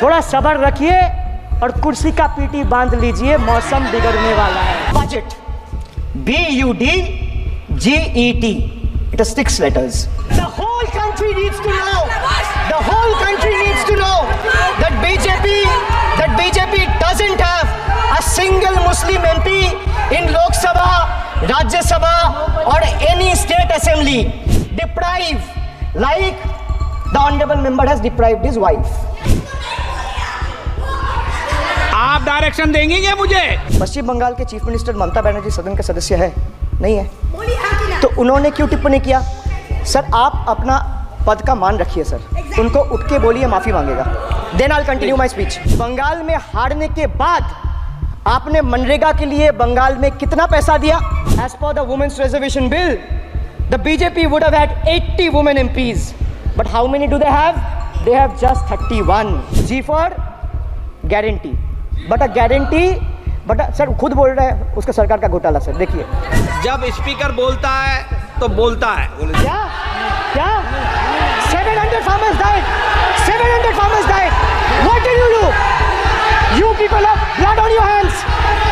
थोड़ा सब्र रखिए और कुर्सी का पीटी बांध लीजिए, मौसम बिगड़ने वाला है। Budget, BUDGET, it has 6 letters. The whole country needs to know. The whole country needs to know that BJP doesn't have a single Muslim MP in Lok Sabha, Rajya Sabha, or any state assembly. Deprive, like the honorable member has deprived his wife. आप direction देंगे क्या मुझे? पश्चिम बंगाल के chief minister Mamata Banerjee सदन के सदस्य है, नहीं है? तो उन्होंने क्यों टिप्पणी किया? सर आप अपना पद का मान रखिए सर, उनको उठ के बोलिए माफी मांगेगा। Then I will continue my speech. Bengal में हारने के बाद आपने मनरेगा के लिए बंगाल में कितना पैसा दिया? As per the women's reservation bill, the BJP would have had 80 women MPs, but how many do they have? They have just 31। G for guarantee, but a guarantee, but sir खुद बोल रहे हैं उसका सरकार का घोटाला। सर देखिए, जब स्पीकर बोलता है तो बोलता है। क्या क्या 700 farmers died, 700 farmers died. What did you do? You people have blood on your hands.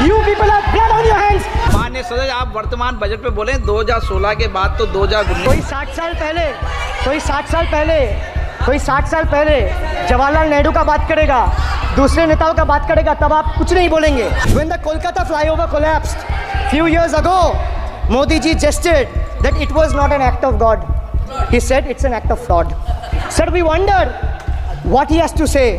You people have blood on your hands. माननीय सदस्य, आप वर्तमान बजट पे बोले 2016 के बाद तो 2019। कोई 60 साल पहले जवाहरलाल नेहरू का बात करेगा, दूसरे नेताओं का बात करेगा, तब आप कुछ नहीं बोलेंगे। When the Kolkata flyover collapsed few years ago, Modi ji gestured that it was not an act of God. He said it's an act of fraud. Sir, we wonder what he has to say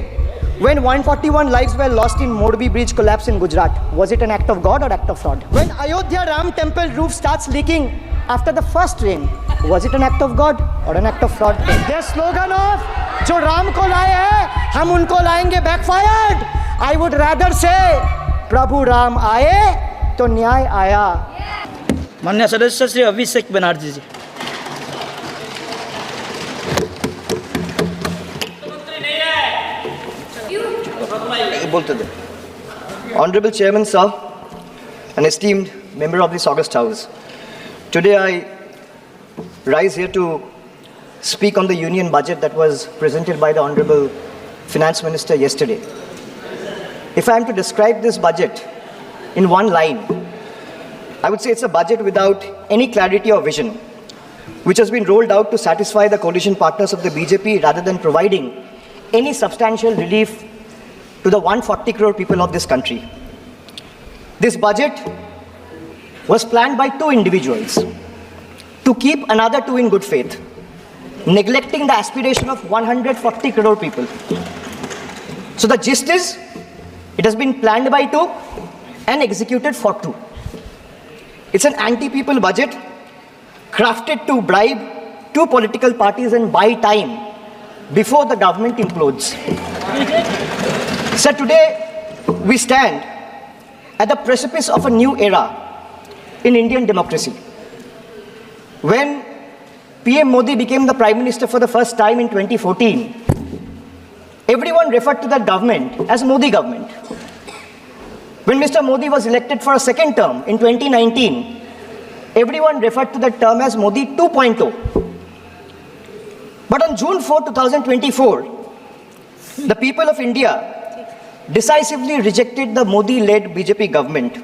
when 141 lives were lost in Morbi bridge collapse in Gujarat. Was it an act of God or act of fraud? When Ayodhya Ram temple roof starts leaking after the first rain, was it an act of God or an act of fraud? Their slogan of जो राम को लाए हैं हम उनको लाएंगे backfired. I would rather say प्रभु राम आए तो न्याय आया। माननीय सदस्य श्री अभिषेक बनर्जी जी। Honorable Chairman, sir, an esteemed member of this August House, today I rise here to speak on the union budget that was presented by the Honorable Finance Minister yesterday. If I am to describe this budget in one line, I would say it's a budget without any clarity or vision, which has been rolled out to satisfy the coalition partners of the BJP rather than providing any substantial relief to the 140 crore people of this country. This budget was planned by 2 individuals to keep another 2 in good faith, neglecting the aspiration of 140 crore people. So the gist is, it has been planned by 2 and executed for 2. It's an anti-people budget crafted to bribe 2 political parties and buy time before the government implodes. Sir, today we stand at the precipice of a new era in Indian democracy. When PM Modi became the Prime Minister for the first time in 2014, everyone referred to that government as Modi government. When Mr. Modi was elected for a second term in 2019, everyone referred to that term as Modi 2.0. But on June 4, 2024, the people of India decisively rejected the Modi-led BJP government,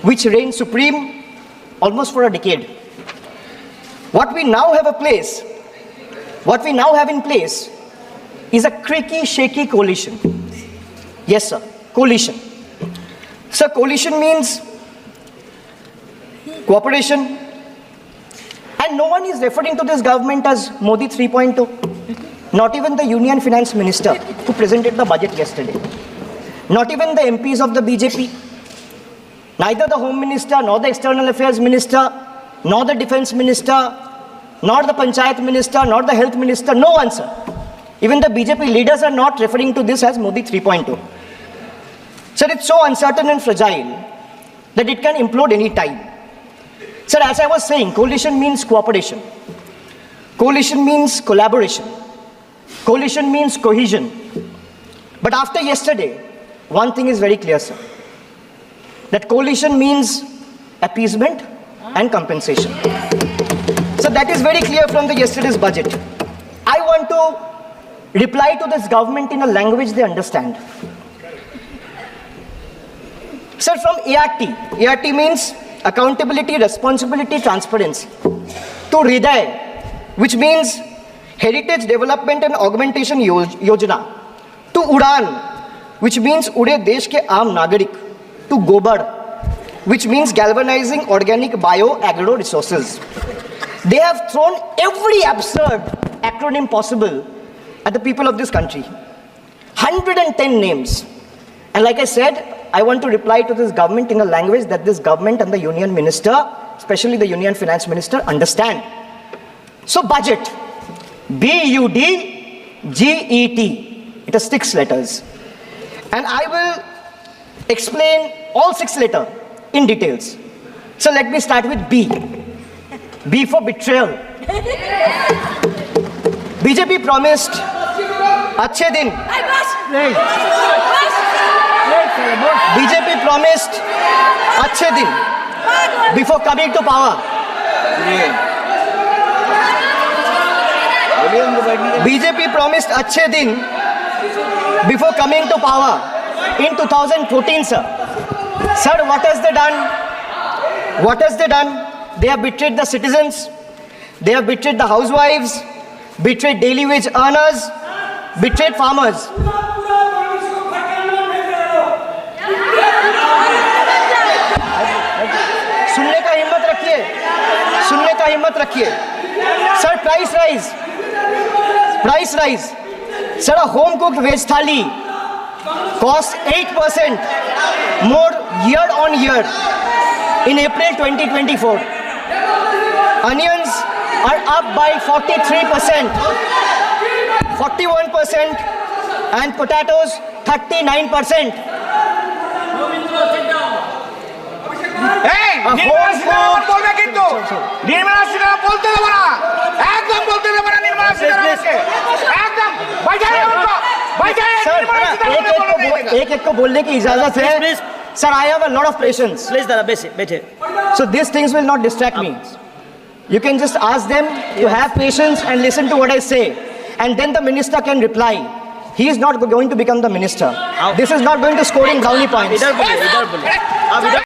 which reigned supreme almost for a decade. What we now have in place is a creaky, shaky coalition. Yes, sir, coalition. Sir, coalition means cooperation, and no one is referring to this government as Modi 3.0. Not even the Union Finance Minister who presented the budget yesterday. Not even the MPs of the BJP. Neither the Home Minister, nor the External Affairs Minister, nor the Defense Minister, nor the Panchayat Minister, nor the Health Minister, no one, sir. Even the BJP leaders are not referring to this as Modi 3.0. Sir, it's so uncertain and fragile that it can implode any time. Sir, as I was saying, coalition means cooperation. Coalition means collaboration. Coalition means cohesion. But after yesterday, one thing is very clear, sir. That coalition means appeasement and compensation. So that is very clear from the yesterday's budget. I want to reply to this government in a language they understand. Sir, from ART. ART means accountability, responsibility, transparency. To Hriday, which means Heritage Development and Augmentation Yojana. To Udan, which means Ude Desh ke Aam Nagarik. To Gobar, which means galvanizing organic bio-agro resources. They have thrown every absurd acronym possible at the people of this country. 110 names. And like I said, I want to reply to this government in a language that this government and the union minister, especially the union finance minister, understand. So budget, B-U-D-G-E-T. It has 6 letters. And I will explain all 6 letters in details. So let me start with B. B for betrayal. BJP promised अच्छे दिन. BJP promised अच्छे दिन before coming to power. BJP promised अच्छे दिन before coming to power in 2014, sir. Sir, what has they done? What has they done? They have betrayed the citizens. They have betrayed the housewives, betrayed daily wage earners, betrayed farmers. सुनने का हिम्मत रखिए. Sir, price rise. Sir, a home cooked veg thali costs 8% more year on year in April 2024. Onions are up by 43%, 41%, and potatoes 39%. Nirmala Sitharaman बोलবে কিন্তু निर्मला सीतारामन बोलते দেব না একদম বলতে দেব না निर्मला सीतारामनকে একদम बैठाइए उनको बैठाइए निर्मला सीतारामन एक को बोलने की इजाजत है. Please. Sir, I have a lot of patience. Please, Dada, बैठे. So these things will not distract me. You can just ask them to have patience and listen to what I say. And then the minister can reply. He is not going to become the minister. This is not going to score in brownie points. इधर बोले.